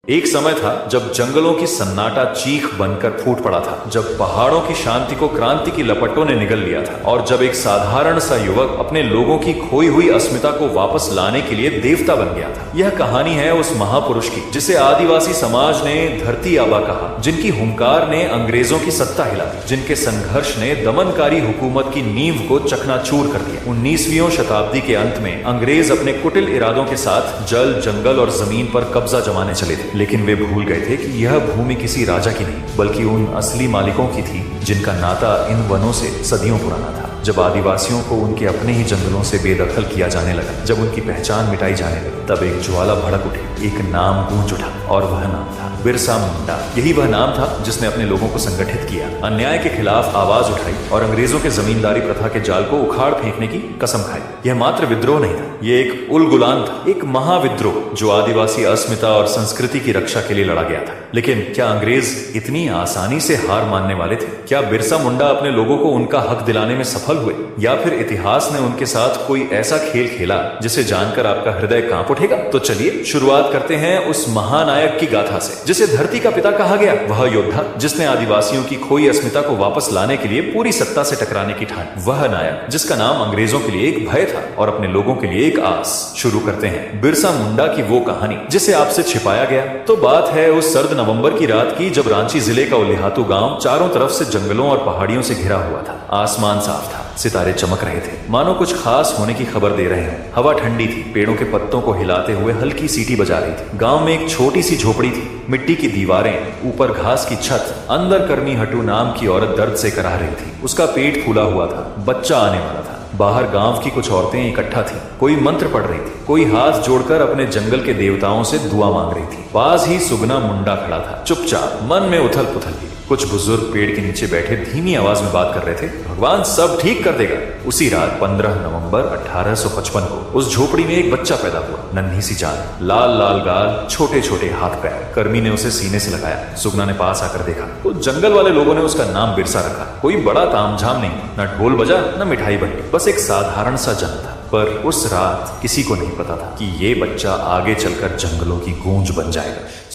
एक समय था जब जंगलों की सन्नाटा चीख बनकर फूट पड़ा था, जब पहाड़ों की शांति को क्रांति की लपटों ने निगल लिया था और जब एक साधारण सा युवक अपने लोगों की खोई हुई अस्मिता को वापस लाने के लिए देवता बन गया था। यह कहानी है उस महापुरुष की जिसे आदिवासी समाज ने धरती आबा कहा, जिनकी हुंकार ने अंग्रेजों की सत्ता हिला दी, जिनके संघर्ष ने दमनकारी हुकूमत की नींव को चकनाचूर कर दिया। 19वीं शताब्दी के अंत में अंग्रेज अपने कुटिल इरादों के साथ जल, जंगल और जमीन पर कब्जा जमाने चले थे, लेकिन वे भूल गए थे कि यह भूमि किसी राजा की नहीं बल्कि उन असली मालिकों की थी जिनका नाता इन वनों से सदियों पुराना था। जब आदिवासियों को उनके अपने ही जंगलों से बेदखल किया जाने लगा, जब उनकी पहचान मिटाई जाने लगी, तब एक ज्वाला भड़क उठी, एक नाम गूंज उठा और वह नाम था बिरसा मुंडा। यही वह नाम था जिसने अपने लोगों को संगठित किया, अन्याय के खिलाफ आवाज उठाई और अंग्रेजों के जमींदारी प्रथा के जाल को उखाड़ फेंकने की कसम खाई। यह मात्र विद्रोह नहीं था, यह एक उलगुलान था, एक महाविद्रोह जो आदिवासी अस्मिता और संस्कृति की रक्षा के लिए लड़ा गया था। लेकिन क्या अंग्रेज इतनी आसानी से हार मानने वाले थे? क्या बिरसा मुंडा अपने लोगों को उनका हक दिलाने में सफल हुए, या फिर इतिहास ने उनके साथ कोई ऐसा खेल खेला जिसे जानकर आपका हृदय कांप उठेगा? तो चलिए शुरुआत करते हैं उस महानायक की गाथा से जिसे धरती का पिता कहा गया। वह योद्धा जिसने आदिवासियों की खोई अस्मिता को वापस लाने के लिए पूरी सत्ता से टकराने की ठानी। वह नायक जिसका नाम अंग्रेजों के लिए एक भय था और अपने लोगों के लिए एक आस। शुरू करते हैं बिरसा मुंडा की वो कहानी जिसे आपसे छिपाया गया। तो बात है उस सर्द नवंबर की रात की जब रांची जिले का उलिहातू गांव चारों तरफ से जंगलों और पहाड़ियों से घिरा हुआ था। आसमान साफ था, सितारे चमक रहे थे, मानो कुछ खास होने की खबर दे रहे हैं। हवा ठंडी थी, पेड़ों के पत्तों को हिलाते हुए हल्की सीटी बजा रही थी। गांव में एक छोटी सी झोपड़ी थी, मिट्टी की दीवारें, ऊपर घास की छत। अंदर कर्मी हटू नाम की औरत दर्द से कराह रही थी। उसका पेट फूला हुआ था, बच्चा आने वाला था। बाहर गांव की कुछ औरतें इकट्ठा थीं, कोई मंत्र पढ़ रही थी, कोई हाथ जोड़कर अपने जंगल के देवताओं से दुआ मांग रही थी। पास ही सुगना मुंडा खड़ा था, चुपचाप, मन में उथल पुथल भी। कुछ बुजुर्ग पेड़ के नीचे बैठे धीमी आवाज में बात कर रहे थे, भगवान सब ठीक कर देगा। उसी रात 15 नवंबर 1855 को उस झोपड़ी में एक बच्चा पैदा हुआ, नन्ही सी जान, लाल लाल गाल, छोटे छोटे हाथ पैर। कर्मी ने उसे सीने से लगाया। सुगना ने पास आकर देखा तो जंगल वाले लोगों ने उसका नाम बिरसा रखा। कोई बड़ा तामझाम नहीं, न ढोल बजा न मिठाई बंटी, बस एक साधारण सा जन्म था। पर उस रात किसी को नहीं पता था कि ये बच्चा आगे चलकर जंगलों की गूंज बन जाएगा।